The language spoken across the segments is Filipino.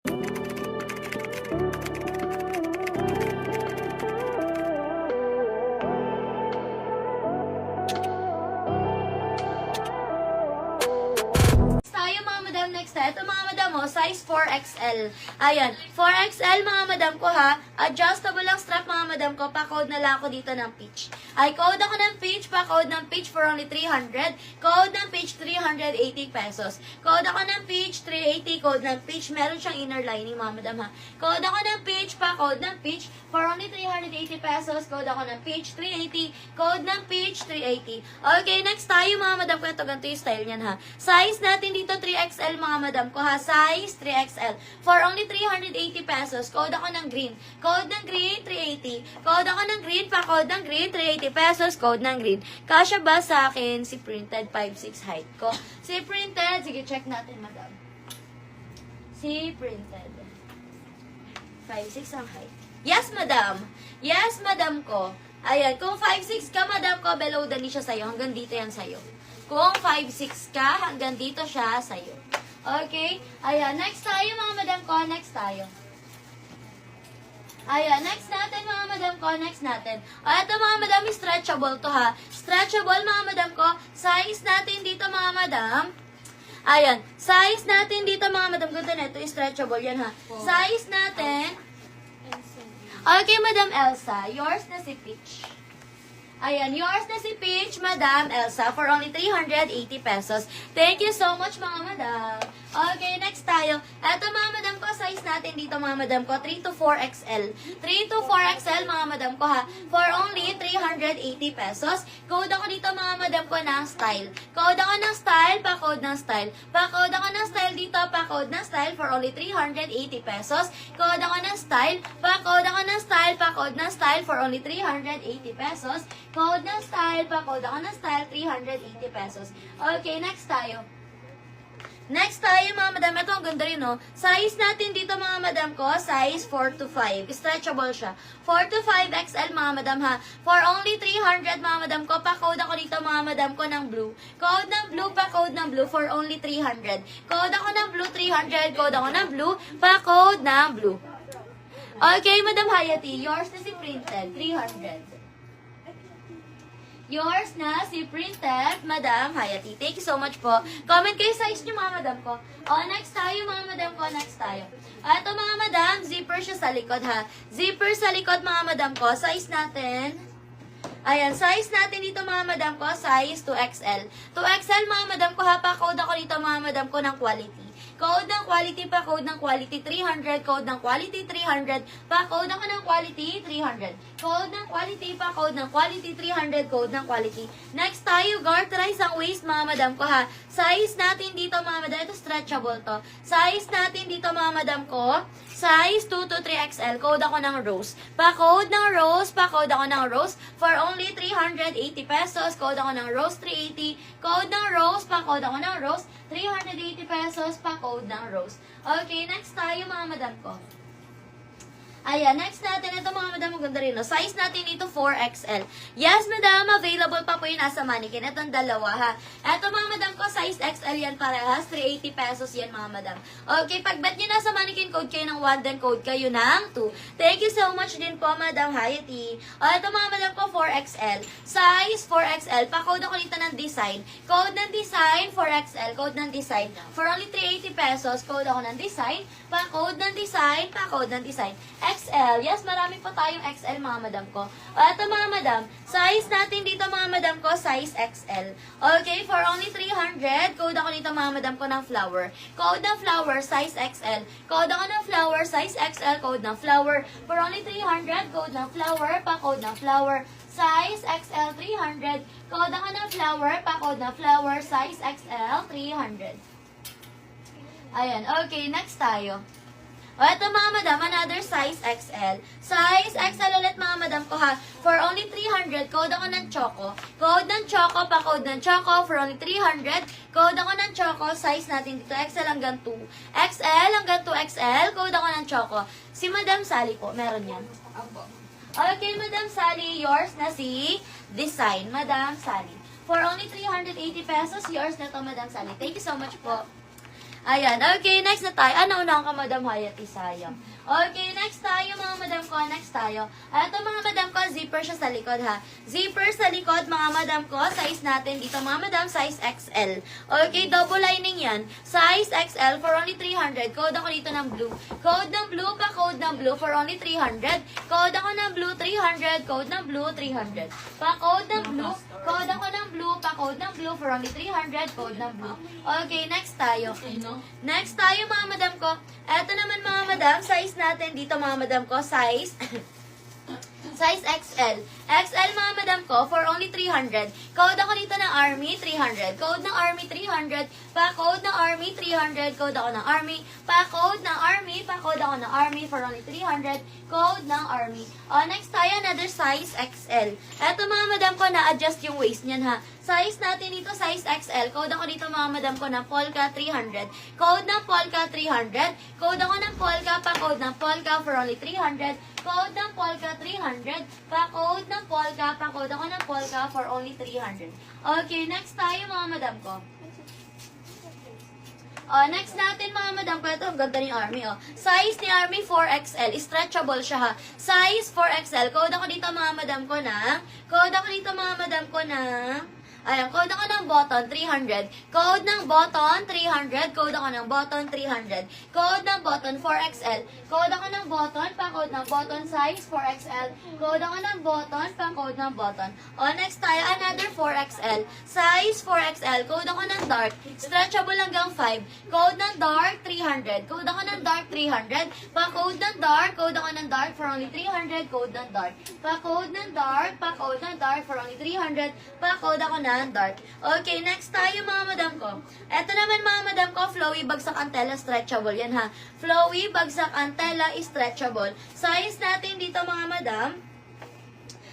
Tayo mga madam, next tayo. Ito mga madam, size 4XL. Ayan, 4XL mga madam ko ha. Adjustable lang strap mga madam ko. Pa-code na lang ako dito ng peach. Ay, code ako ng peach, pa-code ng peach for only 300. Code ng peach, 380 pesos. Code ako ng peach, 380. Code ng peach, meron siyang inner lining mga madam ha. Code ako ng peach, pa-code ng peach for only 380 pesos. Code ako ng peach, 380. Code ng peach, 380. Okay, next tayo mga madam ko. Ito, ganito yung style niyan ha. Size natin dito 3XL mga madam ko ha. Size 3XL. For only 380 pesos. Code ako ng green. Code ng green, 380. Code ako ng green, pa-code ng green, 380 pesos. Code ng green. Kasya ba sa akin si printed 5'6" height ko? Si printed, sige check natin madam. Si printed 5'6" ang height. Yes madam. Yes madam ko. Ayan, kung 5'6" ka madam ko, below the knee siya sa'yo. Hanggang dito yan sa'yo. Kung 5'6" ka, hanggang dito siya sa'yo. Okay? Ayan, next tayo mga madam ko. Next tayo. Ayan, next natin mga madam ko. Next natin. Ito mga madam, stretchable to ha. Stretchable mga madam ko. Size natin dito mga madam. Ayan, size natin dito mga madam. Ganda na ito, stretchable yan ha. Size natin. Okay, Madam Elsa. Yours na si Peach. Ayan, yours na si Peach, Madam Elsa, for only 380 pesos. Thank you so much, mga madam. Okay, next tayo. Ito, mga madam ko, size natin dito, mga madam ko, 3 to 4XL. 3 to 4XL, mga madam ko, ha, for only 380 pesos. Code ako dito, mga madam ko, ng style. Code ako ng style, pa-code ng style. Pa-code ako ng style dito, pa-code ng style, for only 380 pesos. Code ako ng style, pa-code ako ng style, pa-code ng style, for only 380 pesos. Code ng style, pa-code ako ng style, 380 pesos. Okay, next tayo. Next tayo, mga madam. Ito, ang ganda rin, no? Size natin dito, mga madam ko, size 4 to 5. Stretchable siya. 4 to 5 XL, mga madam, ha? For only 300, mga madam ko. Pa-code ako dito, mga madam ko, ng blue. Code ng blue, pa-code ng blue, for only 300. Code ako ng blue, 300. Code ako ng blue, pa-code ng blue. Okay, Madam Hayati. Yours na si printed, 300. Yours na si printed, Madam Hayati. Thank you so much po. Comment kayo size nyo, mga madam ko. Next tayo, mga madam ko. Next tayo. Ito, mga madam, zipper siya sa likod, ha. Zipper sa likod, mga madam ko. Size natin. Ayan, size natin dito, mga madam ko. Size 2XL. 2XL, mga madam ko, ha. Pa-code ako dito, mga madam ko, ng quality. Code ng quality, pa-code ng quality 300, code ng quality 300, pa-code ako ng quality 300. Code ng quality, pa-code ng quality 300, code ng quality. Next tayo, garterize ang waist, mga madam ko ha. Size natin dito, mga madam, ito stretchable to. Size natin dito, mga madam ko, size 2 to 3XL, code ako ng rose. Pa-code ng rose, pa-code ako ng rose, for only 380 pesos, code ako ng rose 380, code ng rose, pa-code ako ng rose, 380 pesos, pa-code ng rose. Okay, next tayo, mga madam ko. Ayan, next natin, ito mga madam, maganda rin, no? Size natin ito 4XL. Yes, madam, available pa po yung nasa mannequin. Itong dalawa, ha. Ito mga madam ko, size XL yan parehas, 380 pesos yan, mga madam. Okay, pag bet nyo nasa mannequin, code kayo ng 1, then code kayo ng 2. Thank you so much din po, Madam Hayati. Ito mga madam ko, 4XL. Size 4XL. Pa-code ako dito ng design. Code ng design, 4XL. Code ng design. For only 380 pesos, code ako ng design. Pa-code ng design, pa-code ng design. XL. Yes, marami po tayong XL, mga madam ko. Ito, mga madam, size natin dito, mga madam ko, size XL. Okay, for only 300, code ako dito, mga madam ko, ng flower. Code ng flower, size XL. Code ako ng flower, size XL, code ng flower. For only 300, code ng flower, pa-code ng flower. Size XL 300. Code ako ng flower, pa-code ng flower, size XL 300. Ayan, okay, next tayo. Ito, mga madam, another size XL. Size XL ulit, mga madam ko ha. For only 300, code ako ng choco. Code ng choco, pa-code ng choco. For only 300, code ako ng choco. Size natin dito, XL hanggang 2. XL hanggang 2XL, code ako ng choco. Si Madam Sally po, meron yan. Okay, Madam Sally, yours na si Design. Madam Sally. For only 380 pesos, yours na to, Madam Sally. Thank you so much po. Ayan. Okay, next na tayo. Ano unahan ka, Madam Hayati? Sayang. Okay, next tayo, mga madam ko. Next tayo. Ito, mga madam ko, zipper siya sa likod, ha. Zipper sa likod, mga madam ko. Size natin dito, mga madam, size XL. Okay, double lining yan. Size XL for only 300. Code ako dito ng blue. Code ng blue, pa-code ng blue for only 300. Code ako ng blue, 300. Code ng blue, 300. Pa-code ng blue. Code ako ng blue, pa-code ng blue for only 300. Code ng blue. Okay, next tayo. Next tayo, mga madam ko. Ito naman, mga madam, size natin dito, mga madam ko, size size XL. XL, mga madam ko, for only 300. Code ako dito ng Army, 300. Code ng Army, 300. Pa-code ng Army, 300. Code ako ng Army. Pa-code ng Army. Pa-code ako ng Army for only 300. Code ng Army. Next tayo, another size XL. Eto, mga madam ko, na-adjust yung waist niyan, ha. Size natin dito, size XL. Code ako dito, mga madam ko, ng Polka 300. Code ng Polka 300. Code ako ng Polka, pa-code ng Polka for only 300. Code ng Polka 300. Pa-code ng Polka, pa-code ako ng Polka for only 300. Okay, next tayo, mga madam ko. Next natin, mga madam ko, ito, ang ganda ni Army, Size ni Army 4XL, stretchable siya, ha. Size 4XL, code ako dito, mga madam ko, ayan, code ako ng button, 300. Code ng button, 300. Code ako ng button, 300. Code ng button, 4XL. Code ako ng button, pa-code ng button, size 4XL. Code ako ng button, pa-code ng button. Next tayo, another 4XL. Size 4XL. Code ako ng dark. Stretchable hanggang 5. Code ng dark, 300. Code ako ng dark, 300. Pa-code ng dark. Code ako ng dark for only 300. Code ng dark. Pa-code ng dark. Pa-code ng dark for only 300. Pa-code ako ng dark. Okay, next tayo, mga madam ko. Ito naman, mga madam ko, flowy bagsak antela stretchable. Yan, ha. Flowy bagsak antela stretchable. Size natin dito, mga madam.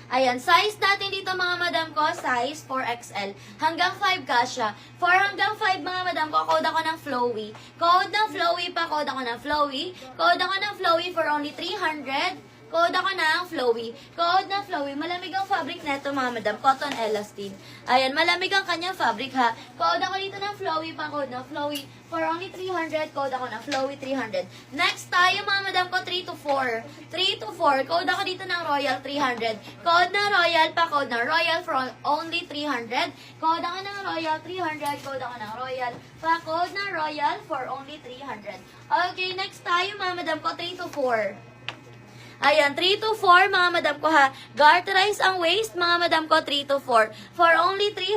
Ayan, size natin dito, mga madam ko, size 4XL. Hanggang 5 kasya. 4 hanggang 5, mga madam ko, code ako ng flowy. Code ng flowy pa, code ako ng flowy. Code ako ng flowy for only 300. Code ako ng flowy. Code ng flowy. Malamig ang fabric neto, mga madam. Cotton elastine. Ayan, malamig ang kanyang fabric, ha. Code ako dito ng flowy pa, code ng flowy. For only 300, code ako ng flowy 300. Next tayo, mga madam ko, 3 to 4. 3 to 4. Code ako dito ng royal 300. Code ng royal pa, code ng royal for only 300. Code ako ng royal 300. Code ako ng royal pa, code ng royal for only 300. Okay, next tayo, mga madam ko, 3 to 4. Ayan, 3 to 4, mga madam ko, ha. Garterize ang waist, mga madam ko, 3 to 4. For only 300.